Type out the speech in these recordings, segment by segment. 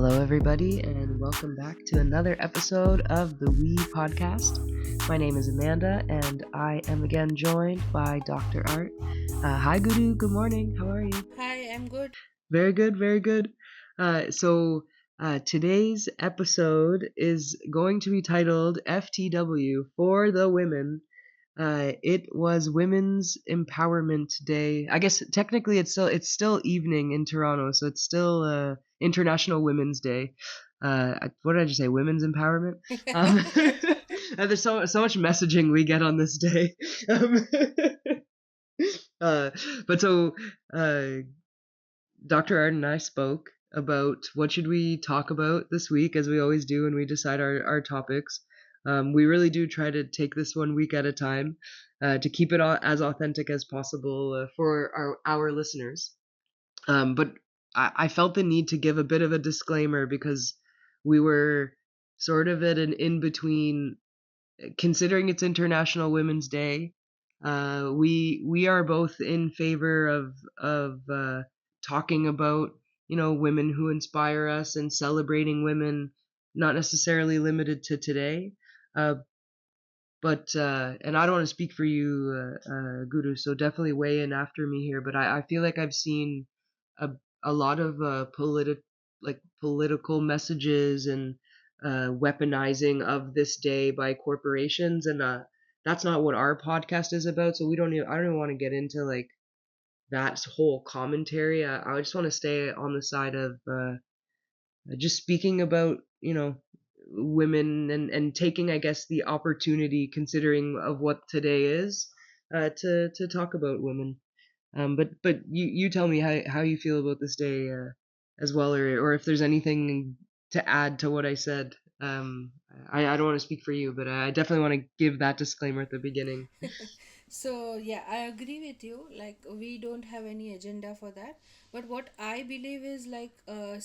Hello, everybody, and welcome back to another episode of the We Podcast. My name is Amanda, and I am again joined by Dr. Art. Hi, Guru. Good morning. How are you? Hi, I'm good. Very good, very good. Today's episode is going to be titled F.T.W. for the women. It was Women's Empowerment Day. I guess technically it's still evening in Toronto, so it's still International Women's Day. What did I just say? Women's empowerment. Um, there's so much messaging we get on this day. Um, uh, but so Dr. Ard and I spoke about what should we talk about this week, as we always do when we decide our topics. We really do try to take this one week at a time to keep it as authentic as possible for our listeners. But I felt the need to give a bit of a disclaimer because we were sort of at an in between, considering it's International Women's Day. We are both in favor of talking about women who inspire us and celebrating women, not necessarily limited to today. Uh, but and I don't want to speak for you, Guru, so definitely weigh in after me here. But I feel like I've seen a a lot of political messages and weaponizing of this day by corporations, and that's not what our podcast is about. So I don't even want to get into like that whole commentary. I just want to stay on the side of just speaking about women and taking, I guess, the opportunity, considering of what today is, to talk about women. But you tell me how you feel about this day, as well, or if there's anything to add to what I said. I don't want to speak for you, but I definitely want to give that disclaimer at the beginning. So, yeah, I agree with you. Like, we don't have any agenda for that. But what I believe is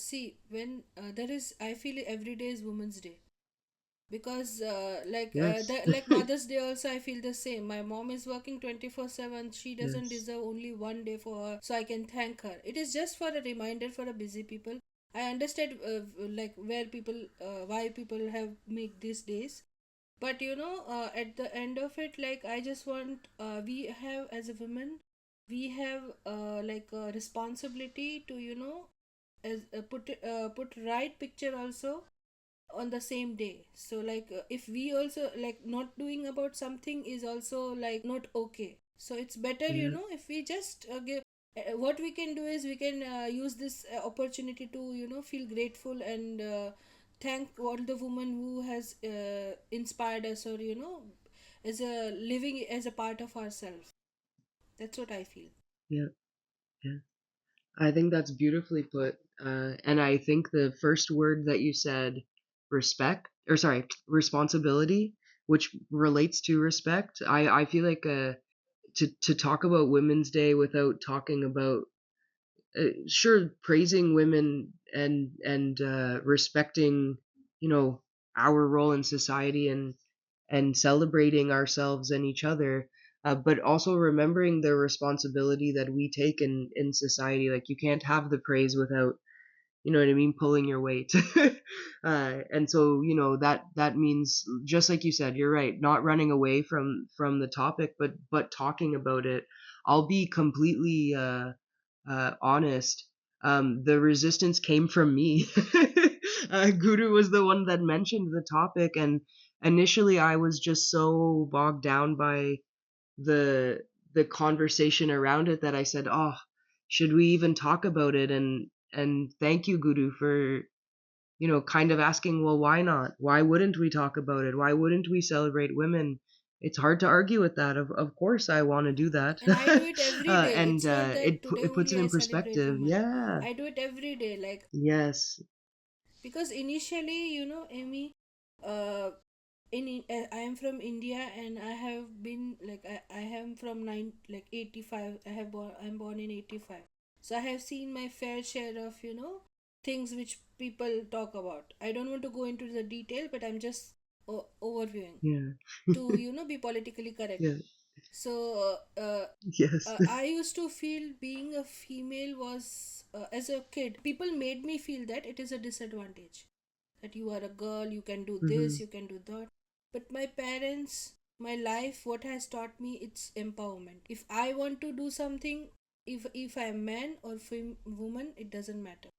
see, when there is, I feel every day is Women's Day. Because, Yes. like Mother's Day, also, I feel the same. My mom is working 24/7. She doesn't Yes. deserve only one day for her, so I can thank her. It is just for a reminder for a busy people. I understand, why people have make these days, but at the end of it, like, I just want, we have as a woman, we have a responsibility to as put right picture also on the same day. So if we also like not doing about something is also like not okay, so it's better Yeah. if we just give what we can do is we can use this opportunity to feel grateful and thank all the women who has inspired us, or as a living as a part of ourselves. That's what I feel. Yeah. Yeah. I think that's beautifully put. And I think the first word that you said, respect, or sorry, responsibility, which relates to respect. I feel like to talk about Women's Day without talking about, sure, praising women and respecting, you know, our role in society and celebrating ourselves and each other, but also remembering the responsibility that we take in society. Like, you can't have the praise without, you know what I mean, pulling your weight. And so, that means, just like you said, you're right, not running away from the topic, but talking about it. I'll be completely honest. The resistance came from me. Guru was the one that mentioned the topic, and initially I was just so bogged down by the the conversation around it that I said, "Oh, should we even talk about it?" And thank you, Guru, for kind of asking, well, why not? Why wouldn't we talk about it? Why wouldn't we celebrate women? It's hard to argue with that. Of course, I want to do that. And I do it every day. And It's not that today it puts only it I in celebrate perspective. women. Yeah. I do it every day. Like, Yes. because initially, Amy, uh I am from India, and I have been like, I am from 85. I'm born in 85, so I have seen my fair share of things which people talk about. I don't want to go into the detail, but I'm just overviewing Yeah. to be politically correct. Yeah. So Yes. I used to feel being a female was, as a kid, people made me feel that it is a disadvantage. That you are a girl, you can do Hmm. this, you can do that. But my parents, my life, what has taught me, it's empowerment. If I want to do something, if I am man or woman, it doesn't matter.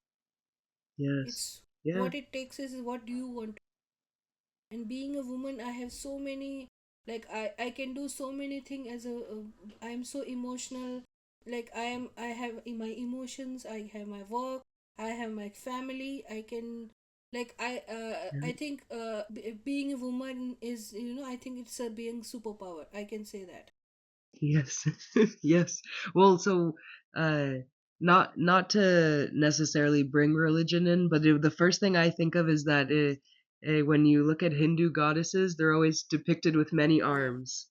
Yes. It's Yeah. what it takes is what do you want. And being a woman, I have so many, like I can do so many things as I am so emotional. Like I have in my emotions, I have my work, I have my family. I can, like I Yeah. think being a woman is, I think it's a being superpower, I can say that. Yes. Yes. Well, so uh not to necessarily bring religion in, but the first thing I think of is that when you look at Hindu goddesses, they're always depicted with many Yeah, arms.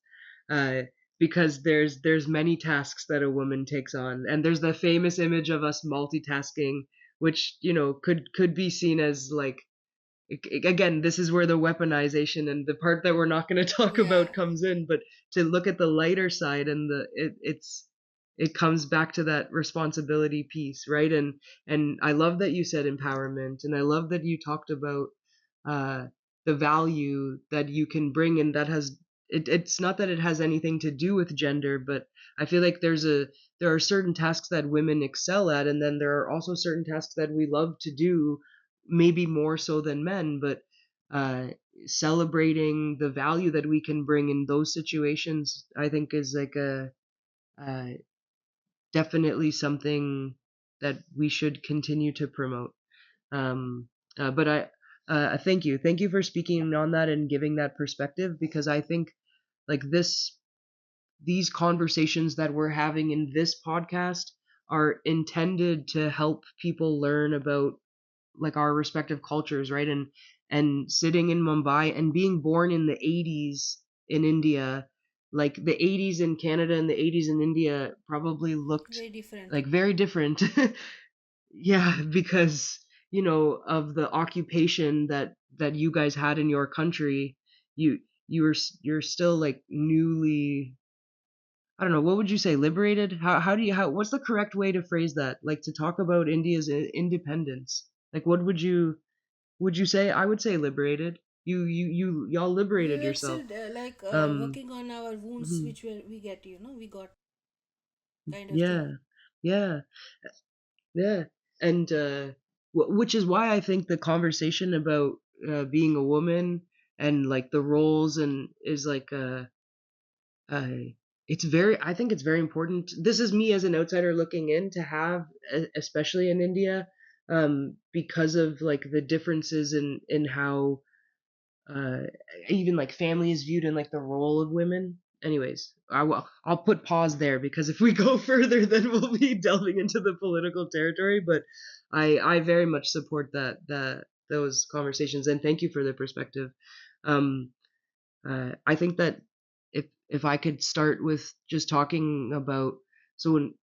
Uh because there's many tasks that a woman takes on. And there's the famous image of us multitasking, which, could be seen as like, again, this is where the weaponization and the part that we're not going to talk yeah. about comes in. But to look at the lighter side, and it comes back to that responsibility piece, right? And I love that you said empowerment, and I love that you talked about uh the value that you can bring, and that has it's not that it has anything to do with gender, but I feel like there are certain tasks that women excel at, and then there are also certain tasks that we love to do, maybe more so than men, but uh, celebrating the value that we can bring in those situations, I think, is like a uh, definitely something that we should continue to promote. Um, but thank you for speaking on that and giving that perspective, because I think like these conversations that we're having in this podcast are intended to help people learn about like our respective cultures, right? And sitting in Mumbai and being born in the 80s in India, like the 80s in Canada and the 80s in India probably looked Very different. like very different. Yeah, because of the occupation that you guys had in your country. You you're you're still like newly, I don't know, what would you say, liberated? How what's the correct way to phrase that? Like to talk about India's independence. Like what would you say? I would say liberated. Y'all We liberated were still yourself. Um working on our wounds, mhm. which we get, we got kind of thing. Yeah. Yeah. Yeah. And which is why I think the conversation about being a woman and like the roles and is like uh I think it's very important. This is me as an outsider looking in to have, especially in India, because of like the differences in how uh even like family is viewed and like the role of women. Anyways, I'll put pause there, because if we go further then we'll be delving into the political territory. But I very much support those conversations, and thank you for the perspective. um I think that if I could start with just talking about, so when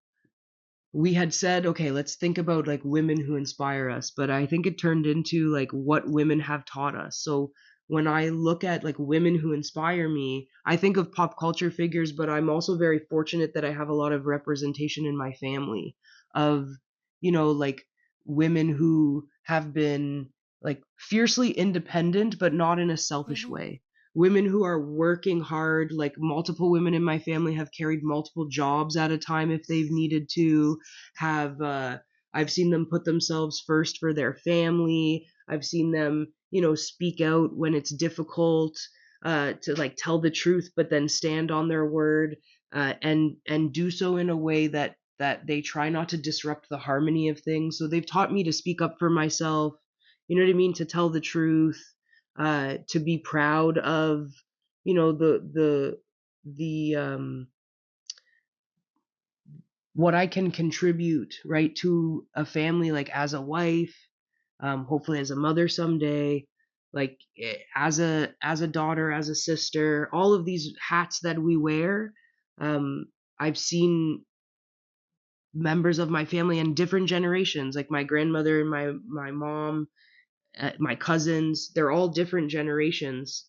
we had said, okay, let's think about like women who inspire us, but I think it turned into like what women have taught us. So when I look at like women who inspire me, I think of pop culture figures, but I'm also very fortunate that I have a lot of representation in my family of, like women who have been like fiercely independent, but not in a selfish Mm-hmm. way. Women who are working hard, like multiple women in my family have carried multiple jobs at a time if they've needed to, have I've seen them put themselves first for their family. I've seen them, speak out when it's difficult, to like tell the truth but then stand on their word, and do so in a way that they try not to disrupt the harmony of things. So they've taught me to speak up for myself, you know what I mean, to tell the truth, to be proud of, the what I can contribute, right, to a family, like as a wife, hopefully as a mother someday, like as a daughter, as a sister, all of these hats that we wear. I've seen members of my family in different generations, like my grandmother and my mom, my cousins. They're all different generations,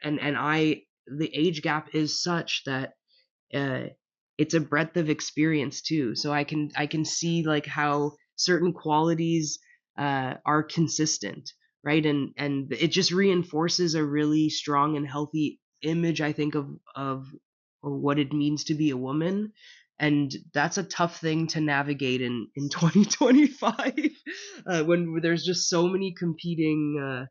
and I the age gap is such that uh, it's a breadth of experience too. So I can see like how certain qualities are consistent, right? And it just reinforces a really strong and healthy image, I think, of what it means to be a woman. And that's a tough thing to navigate in 2025 when there's just so many competing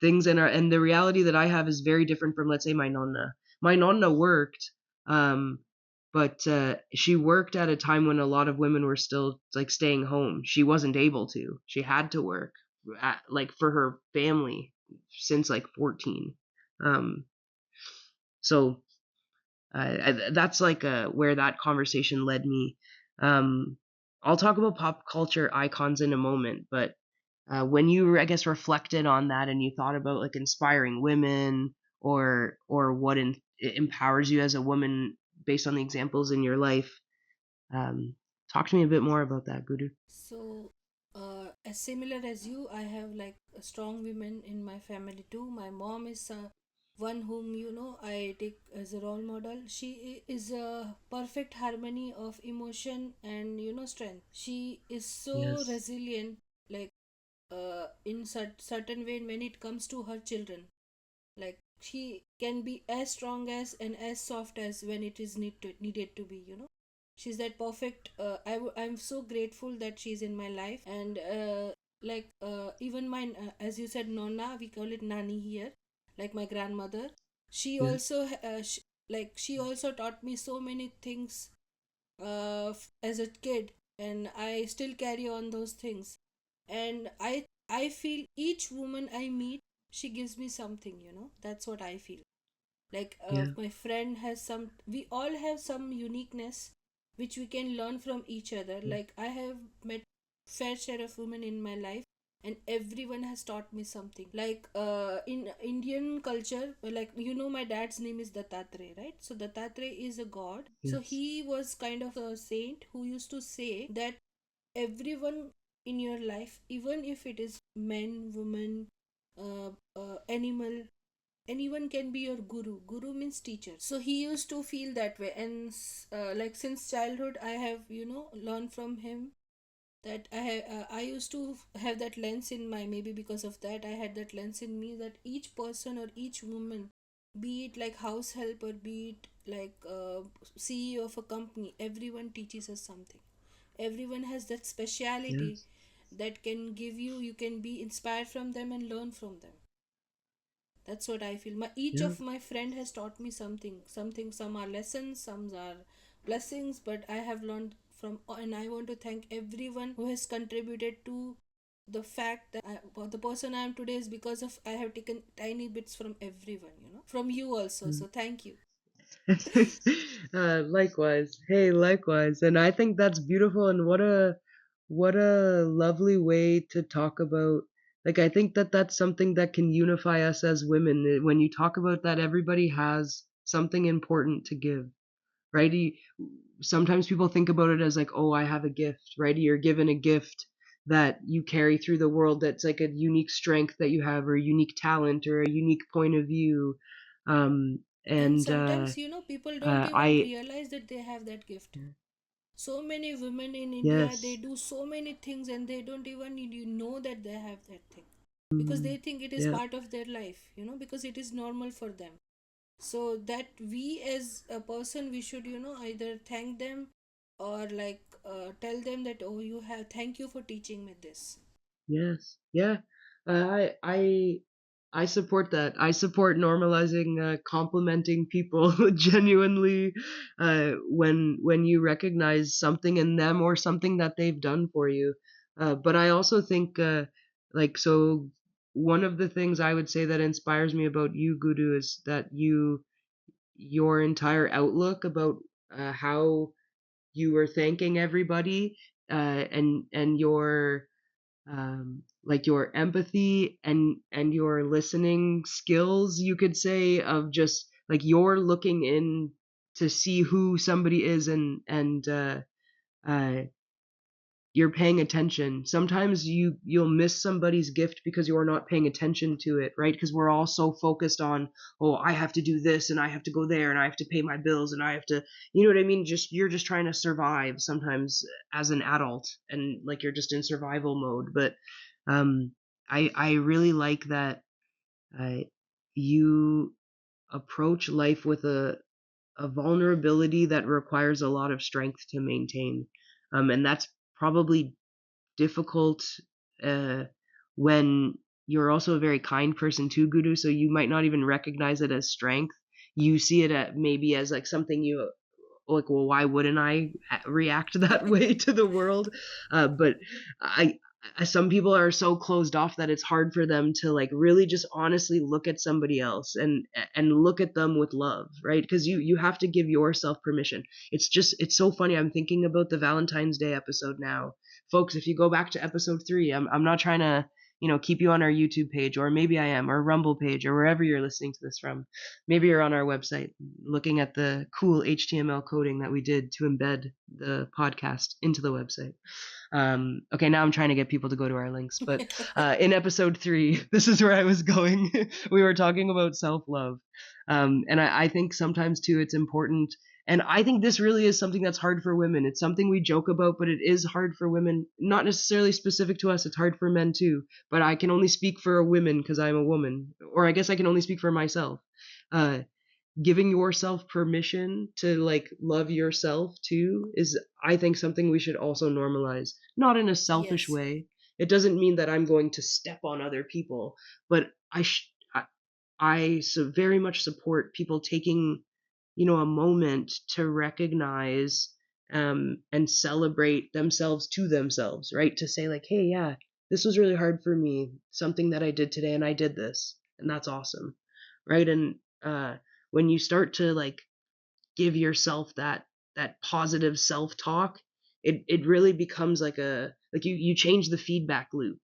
things in our, and the reality that I have is very different from, let's say, my nonna. My nonna worked, um, but she worked at a time when a lot of women were still like staying home. She wasn't able to. She had to work like for her family since like 14. Um, so that's like where that conversation led me. Um, I'll talk about pop culture icons in a moment, but when you, I guess, reflected on that and you thought about like inspiring women or what empowers you as a woman based on the examples in your life, um, talk to me a bit more about that, Guru. So, as similar as you, I have like a strong women in my family too. My mom is one whom I take as a role model. She is a perfect harmony of emotion and strength. She is so Yes. resilient, like in certain way when it comes to her children. Like she can be as strong as and as soft as when it is needed to be. She's that perfect. I'm so grateful that she's in my life. And even my as you said, nonna, we call it nani here, like my grandmother. She Yeah. also she also taught me so many things as a kid, and I still carry on those things. And I feel each woman I meet, she gives me something. That's what I feel. Like Yeah. my friend has some, we all have some uniqueness which we can learn from each other. Yeah. Like I have met fair share of women in my life, and everyone has taught me something. Like in Indian culture, like my dad's name is Dattatreya, right? So Dattatreya is a god. So Yes. he was kind of a saint who used to say that everyone in your life, even if it is men, women, animal, anyone can be your guru. Guru means teacher. So he used to feel that way. And like since childhood I have learned from him that I used to have that lens in my, maybe because of that I had that lens in me, that each person or each woman, be it like house help or be it like CEO of a company, everyone teaches us something. Everyone has that speciality Yes. that can give you can be inspired from them and learn from them. That's what I feel. Each Yeah. of my friend has taught me something. Something, some are lessons, some are blessings, but I have learned from, and I want to thank everyone who has contributed to the fact that the person I am today is because of I have taken tiny bits from everyone, from you also. Mm. So thank you. Likewise. Hey, likewise. And I think that's beautiful, and what a lovely way to talk about, like, I think that that's something that can unify us as women. When you talk about that, everybody has something important to give, right? Sometimes people think about it as like, oh, I have a gift, right? You're given a gift that you carry through the world, that's like a unique strength that you have, or a unique talent, or a unique point of view. And And sometimes, people don't even I realize that they have that gift. So many women in India, they Yes. do so many things and they don't even need you know that they have that thing, because Mm, they think it is yeah. part of their life, because it is normal for them. So that we as a person, we should either thank them or like tell them that, oh, you have, thank you for teaching me this. Yes. Yeah. I support that. I support normalizing complimenting people genuinely when you recognize something in them or something that they've done for you. But I also think like so one of the things I would say that inspires me about you, Guru, is that your entire outlook about how you were thanking everybody and your like your empathy and your listening skills, you could say, of just like you're looking in to see who somebody is, and you're paying attention. Sometimes you'll miss somebody's gift because you're not paying attention to it, right? Because we're all so focused on, oh, I have to do this and I have to go there and I have to pay my bills and I have to, you know what I mean? Just you're just trying to survive sometimes as an adult, and like you're just in survival mode. But um I really like that uh, you approach life with a vulnerability that requires a lot of strength to maintain. And that's probably difficult uh, when you're also a very kind person too, Guru. So you might not even recognize it as strength. You see it maybe as like something you like. Well, why wouldn't I react that way to the world? But I. Some people are so closed off that it's hard for them to like really just honestly look at somebody else and look at them with love, right? Because you have to give yourself permission. It's so funny. I'm thinking about the Valentine's Day episode now, folks. If you go back to episode 3, I'm not trying to keep you on our YouTube page, or maybe I am, or Rumble page, or wherever you're listening to this from. Maybe you're on our website looking at the cool HTML coding that we did to embed the podcast into the website. Okay, now I'm trying to get people to go to our links, but in episode 3, this is where I was going. We were talking about self-love. And I think sometimes too, it's important. And I think this really is something that's hard for women. It's something we joke about, but it is hard for women, not necessarily specific to us. It's hard for men too, but I can only speak for women because I'm a woman, or I guess I can only speak for myself. Uh, Giving yourself permission to like love yourself too is, I think, something we should also normalize, not in a selfish Yes. way. It doesn't mean that I'm going to step on other people, but I so very much support people taking a moment to recognize and celebrate themselves to themselves, right? To say like, hey, yeah, this was really hard for me, something that I did today, and I did this, and that's awesome, right? And when you start to like give yourself that positive self-talk, it really becomes like a like you change the feedback loop,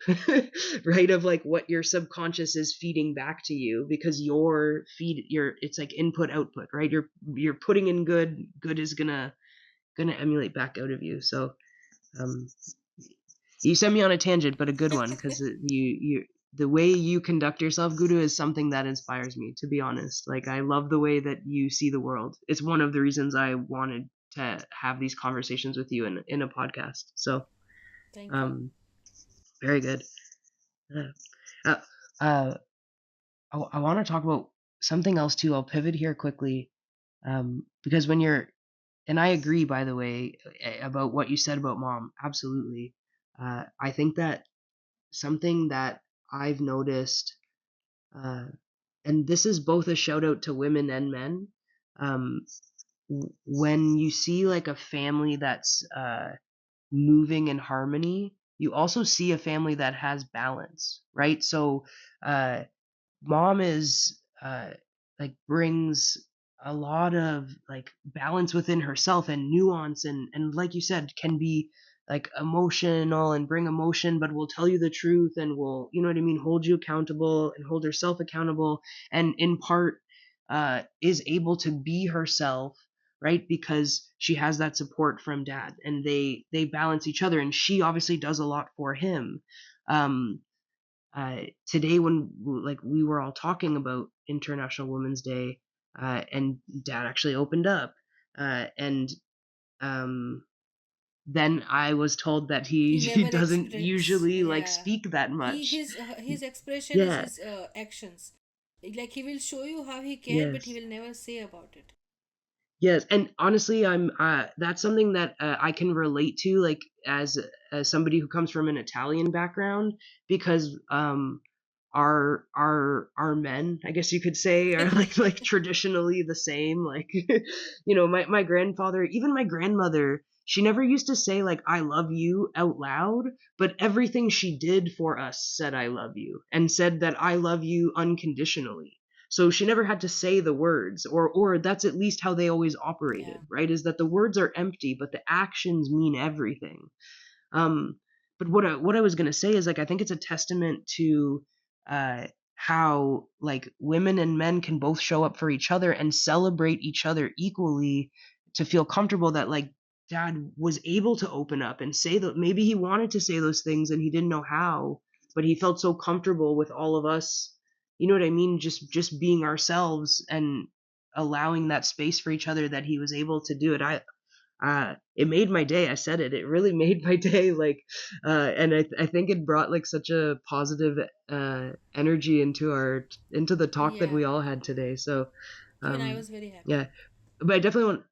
right, of like what your subconscious is feeding back to you, because your it's like input output, right? You're putting in good is gonna emulate back out of you. So um you sent me on a tangent, but a good one, because you the way you conduct yourself, Guru, is something that inspires me. To be honest, like I love the way that you see the world. It's one of the reasons I wanted to have these conversations with you in a podcast. So, Thank you. um, very good. Uh, uh, uh, I want to talk about something else too. I'll pivot here quickly, because when you're and I agree, by the way, about what you said about mom. Absolutely. I think that something that I've noticed, uh, and this is both a shout out to women and men, um, when you see like a family that's moving in harmony, you also see a family that has balance, right? So, uh, mom is like brings a lot of like balance within herself and nuance, and like you said, can be like emotional and bring emotion, but will tell you the truth and will, you know what I mean, hold you accountable and hold herself accountable, and in part is able to be herself, right? Because she has that support from dad, and they balance each other, and she obviously does a lot for him. um Today, when like we were all talking about International Women's Day, and dad actually opened up, and um then I was told that he He he never doesn't express. usually like Yeah. speak that He much. his expression is Yeah. his actions. Like he will show you how he care, but he Yes. will never say about it. Yes, and honestly, I'm that's something that I can relate to, like as somebody who comes from an Italian background, because our men, I guess you could say, are like traditionally the same. Like, my grandfather, even my grandmother, she never used to say like I love you out loud, but everything she did for us said I love you, and said that I love you unconditionally. So she never had to say the words, or that's at least how they always Yeah. operated, right? Is that the words are empty, but the actions mean everything. Um, but what I was gonna say is like I think it's a testament to how like women and men can both show up for each other and celebrate each other equally, to feel comfortable that like dad was able to open up and say that maybe he wanted to say those things and he didn't know how, but he felt so comfortable with all of us, you know what I mean, just being ourselves and allowing that space for each other, that he was able to do it. It made my day. I said it really made my day. Like and I think it brought like such a positive energy into the talk that Yeah, we all had today. So even I um was very happy. yeah, but I definitely want,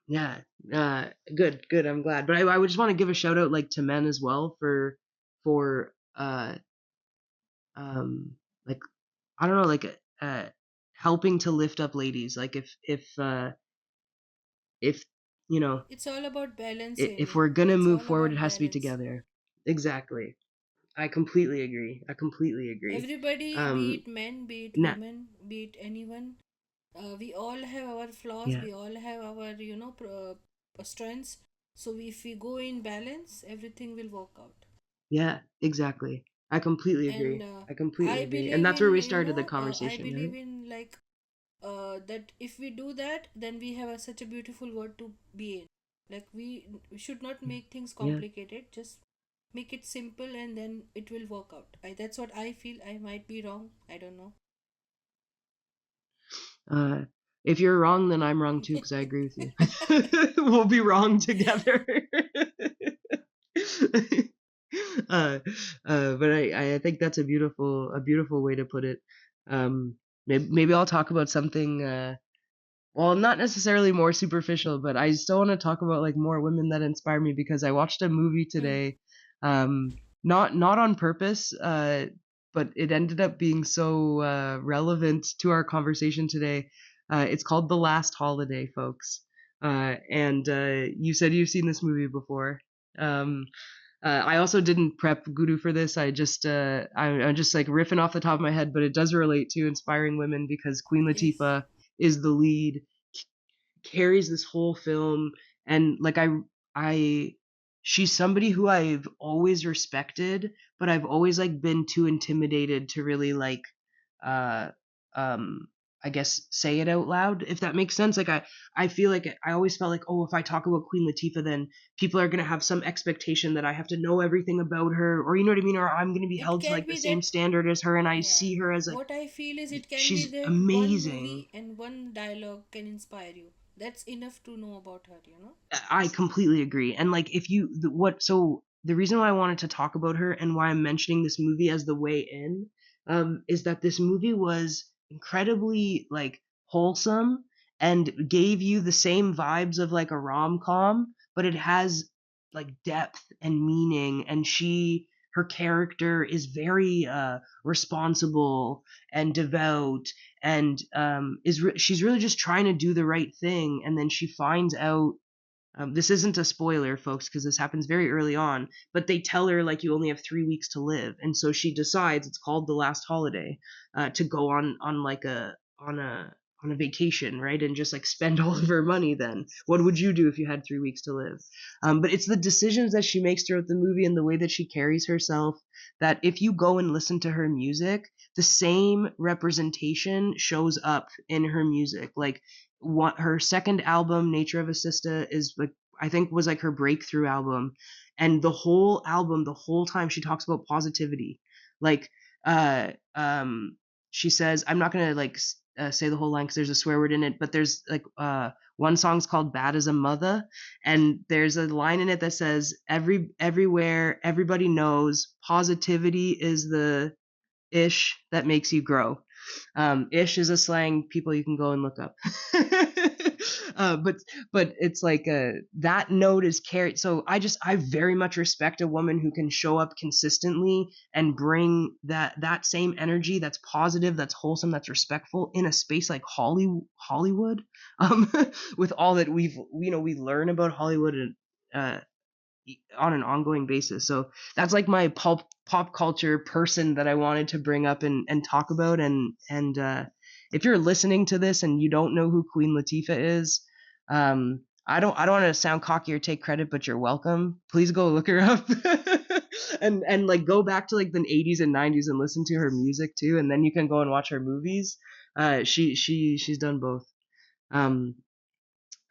yeah, good. I'm glad. But I would just want to give a shout out like to men as well for um like, I don't know, like helping to lift up ladies. Like if you know, It's all about balance, if really. we're gonna It's move all forward, it about has to be balance. together. Exactly. I completely agree. I completely agree. Everybody, be Um it men, be it nah, women, be it anyone, we all have our flaws, yeah. we all have our, strengths. So if we go in balance, everything will work out. Yeah, exactly. I completely And agree. I completely I agree. And believe that's where in, we started the I conversation, believe right? in like that if we do that, then we have such a beautiful world to be in. Like we should not Yeah. make things Yeah. complicated, just make it simple and then it will work out. That's what I feel. I might be wrong, I don't know. Uh, if you're wrong, then I'm wrong too, because I agree with you. We'll be wrong together. uh, but I think that's a beautiful way to put it. Maybe I'll talk about something. Well, not necessarily more superficial, but I still want to talk about like more women that inspire me, because I watched a movie Hmm. today, not on purpose, but it ended up being so relevant to our conversation today. It's called The Last Holiday, folks. And you said you've seen this movie before. Um, I also didn't prep Guru for this. I'm just like riffing off the top of my head, but it does relate to inspiring women because Queen Yes, Latifah is the lead, carries this whole film, and like I she's somebody who I've always respected, but I've always like been too intimidated to really like uh um I guess say it out loud, if that makes sense. Like I feel like I always felt like, oh, if I talk about Queen Latifah, then people are going to have some expectation that I have to know everything about her, or you know what I mean, or I'm going to be it held to can like the be same that. standard as her, and I Yeah, see her as like what I feel is it can be she's that one amazing. movie and one dialogue can inspire you. That's enough to know about her. I completely agree. And like, if you, what, so the reason why I wanted to talk about her and why I'm mentioning this movie as the way in, is that this movie was incredibly like wholesome and gave you the same vibes of like a rom com, but it has like depth and meaning. And her character is very responsible and devout, and she's really just trying to do the right thing, and then she finds out, this isn't a spoiler, folks, because this happens very early on, but they tell her like you only have 3 weeks to live, and so she decides, it's called The Last Holiday, to go on like a vacation, right, and just like spend all of her money. Then what would you do if you had 3 weeks to live? But it's the decisions that she makes throughout the movie and the way that she carries herself, that if you go and listen to her music, the same representation shows up in her music. Like, what her second album, Nature of a Sister, is like, I think was like her breakthrough album, and the whole album, the whole time she talks about positivity. Like, uh um she says, I'm not gonna like say the whole line because there's a swear word in it, but there's like one song's called Bad as a Mother, and there's a line in it that says, everywhere everybody knows positivity is the ish that makes you grow. Ish is a slang, people, you can go and look up. But it's like that note is carried. So I very much respect a woman who can show up consistently and bring that same energy, that's positive, that's wholesome, that's respectful, in a space like Hollywood, um, with all that we learn about Hollywood, and uh, on an ongoing basis. So that's like my pop culture person that I wanted to bring up and talk about. And if you're listening to this and you don't know who Queen Latifah is, I don't want to sound cocky or take credit, but you're welcome. Please go look her up. And like go back to like the 80s and 90s and listen to her music too, and then you can go and watch her movies. She's done both. Um,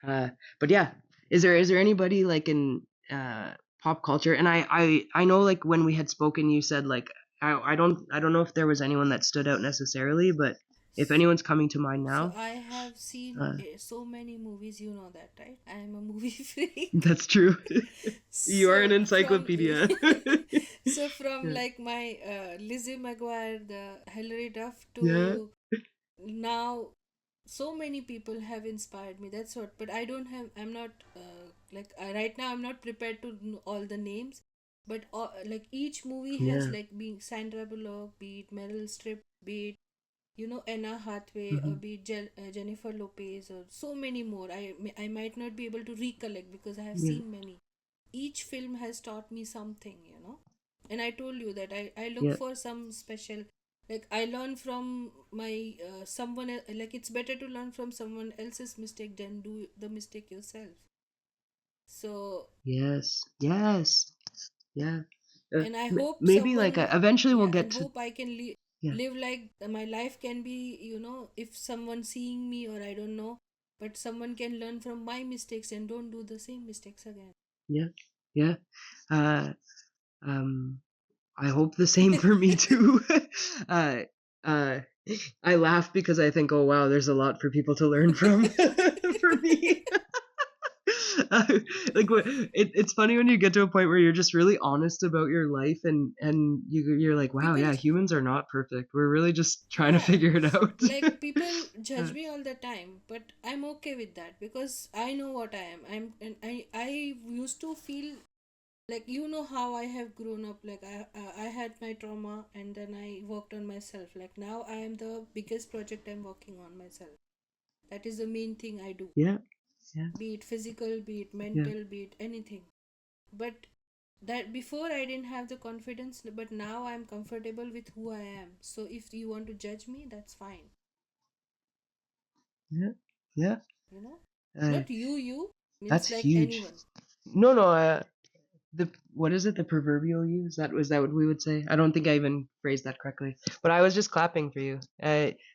uh, but yeah, Is there anybody like in uh pop culture? And I know like when we had spoken, you said like I don't know if there was anyone that stood out necessarily, but if anyone's coming to mind So now, I have seen uh, so many movies, you know that, right? I am a movie freak. that's true. You are an So from encyclopedia. so from Yeah. like my Lizzie McGuire, the Hilary Duff, Yeah. to now, so many people have inspired me. That's what. But I don't have. I'm not like right now. I'm not prepared to know all the names. But like each movie has Yeah. like being Sandra Bullock, be it Meryl Streep, be it Anna Hathaway, or Hmm. be it Jennifer Lopez, or so many more. I might not be able to recollect because I have Yeah. seen many. Each film has taught me something, and I told you that I look Yeah. for some special, like I learn from my someone like it's better to learn from someone else's mistake than do the mistake yourself. So, Yes. Yes. Yeah. and I hope Maybe like someone, eventually we'll yeah, get and to. hope I can Yeah. live like my life can be, if someone seeing me, or I don't know, but someone can learn from my mistakes and don't do the same mistakes again. Yeah. Yeah. Uh, um, I hope the same for me too. uh, uh, I laugh because I think, oh wow, there's a lot for people to learn from. For me, like it's funny when you get to a point where you're just really honest about your life, and you're like, wow, People, yeah, humans are not perfect. We're really just trying to yeah, figure it out. like people uh, judge me all the time, but I'm okay with that because I know what I am. I used to feel like, how I have grown up, like I had my trauma and then I worked on myself. Like now I am the biggest project I'm working on myself. That is the main thing I do, yeah, yeah, be it physical, be it yeah, mental, be it anything. But that before I didn't have the confidence, but now I'm comfortable with who I am. So if you want to judge me, that's fine. yeah, yeah. you know Uh, Not you that's means like huge. anyone. No, no. The what is it? The proverbial you? Is that what we would say? I don't think I even phrased that correctly. But I was just clapping for you,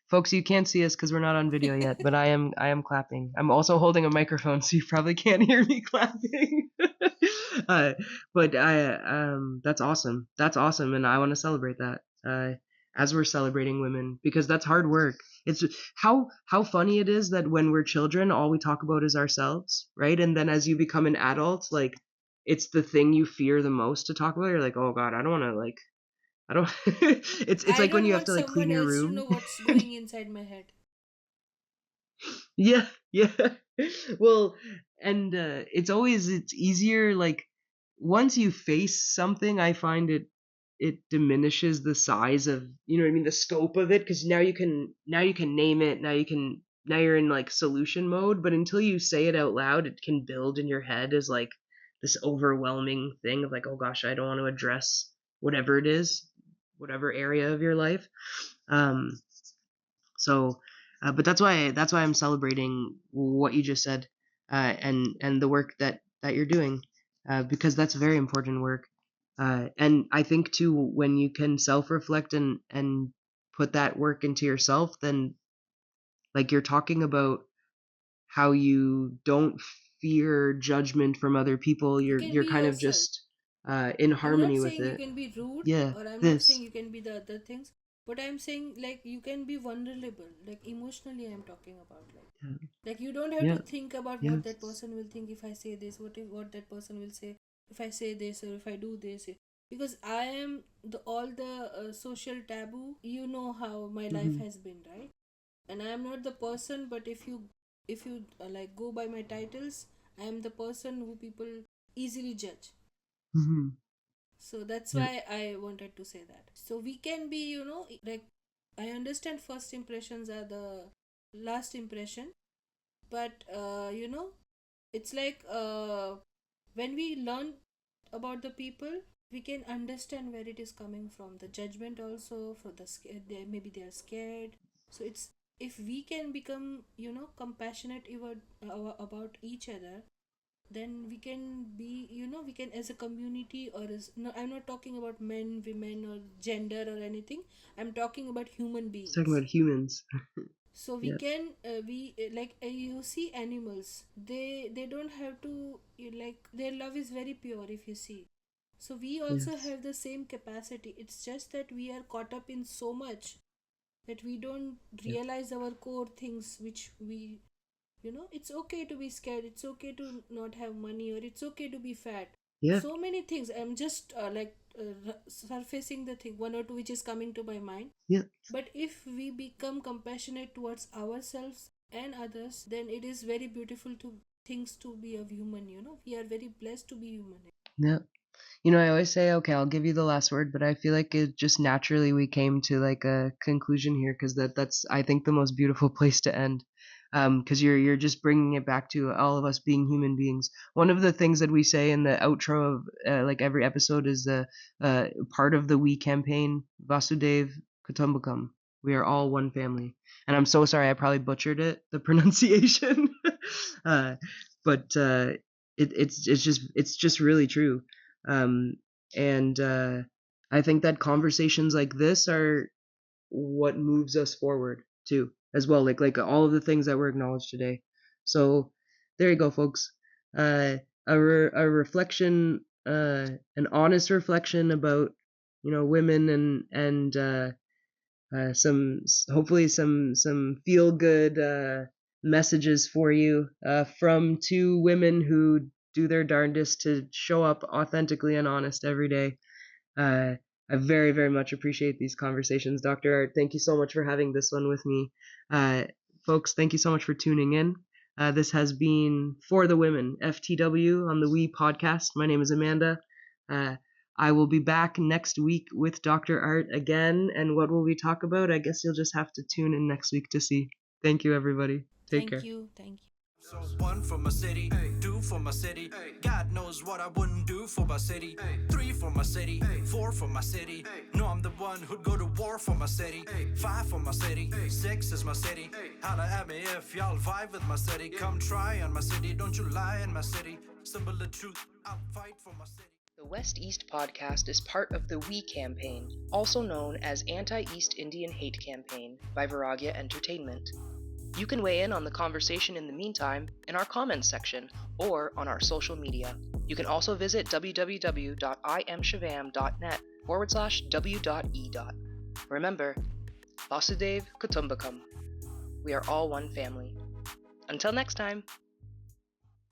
folks. You can't see us because we're not on video yet. But I am clapping. I'm also holding a microphone, so you probably can't hear me clapping. uh, but that's awesome. That's awesome, and I want to celebrate that. As we're celebrating women, because that's hard work. It's how funny it is that when we're children, all we talk about is ourselves, right? And then as you become an adult, like it's the thing you fear the most to talk about. You're like, oh god, I don't want to like, I don't. It's I like when don't you have want to like clean someone your else to room. know what's going inside my head. Yeah, yeah. Well, and it's easier like once you face something, I find it diminishes the size of, you know what I mean, the scope of it, because now you can name it, now you're in like solution mode, but until you say it out loud, it can build in your head as like this overwhelming thing of like, oh gosh, I don't want to address whatever it is, whatever area of your life. Um, so, but that's why I'm celebrating what you just said, and the work that you're doing, because that's very important work. And I think too, when you can self-reflect and put that work into yourself, then like you're talking about how you don't fear judgment from other people. You You're can you're be kind of yourself. just in I'm not harmony with saying you it. can be rude, Yeah, or I'm not saying this. you can be the other things, but I'm saying like you can be vulnerable, like emotionally. I'm talking about like you don't have to Yeah, think about yeah, what that person will think if I say this, what that person will say if I say this, or if I do this. Because I am the all the social taboo. You know how my life hmm has been, right? And I am not the person, but if you like go by my titles, I am the person who people easily judge. hmm So that's yeah, why I wanted to say that. So we can be, like, I understand first impressions are the last impression, but it's like when we learn about the people, we can understand where it is coming from. The judgment also for maybe they are scared. So it's, if we can become compassionate about each other, then we can be, we can, as a community, or as, no, I'm not talking about men, women, or gender or anything. I'm talking about human it's talking beings. about humans. So we Yeah. can we like you see animals, they don't have to like their love is very pure if you see. So we also Yes. have the same capacity. It's just that we are caught up in so much that we don't Yeah. realize our core things, which we, it's okay to be scared, it's okay to not have money, or it's okay to be fat. Yeah. So many things. I'm just surfacing the thing, one or two which is coming to my mind. Yeah. But if we become compassionate towards ourselves and others, then it is very beautiful to things to be a human. We are very blessed to be human. Yeah. I always say, okay, I'll give you the last word, but I feel like it just naturally we came to like a conclusion here because that's I think the most beautiful place to end. Because you're just bringing it back to all of us being human beings. One of the things that we say in the outro of like every episode is the part of the We campaign, Vasudev Kutumbakam. We are all one family. And I'm so sorry, I probably butchered it, the pronunciation. uh, but it's just really true. um, and I think that conversations like this are what moves us forward too, as well. Like all of the things that were acknowledged today. So there you go, folks. A reflection, an honest reflection about women and some hopefully some feel good messages for you from two women who do their darndest to show up authentically and honest every day. uh, I very, very much appreciate these conversations. Dr. Art, thank you so much for having this one with me. uh, Folks, thank you so much for tuning in. This has been For the Women, FTW on the We podcast. My name is Amanda. uh, I will be back next week with Dr. Art again. And what will we talk about? I guess you'll just have to tune in next week to see. Thank you, everybody. Take Thank care. you. Thank you. So one for my city, two for my city. God knows what I wouldn't do for my city. Three for my city, four for my city. No, I'm the one who'd go to war for my city. Five for my city, six is my city. Holla at me if y'all vibe with my city. Come try on my city, don't you lie in my city. Symbol of truth, I'll fight for my city. The West East podcast is part of the We campaign, also known as Anti-East Indian Hate Campaign by Vairagya Entertainment. You can weigh in on the conversation in the meantime in our comments section or on our social media. You can also visit www.imshivam.net/w.e. Remember, Vasudev Kutumbakam. We are all one family. Until next time.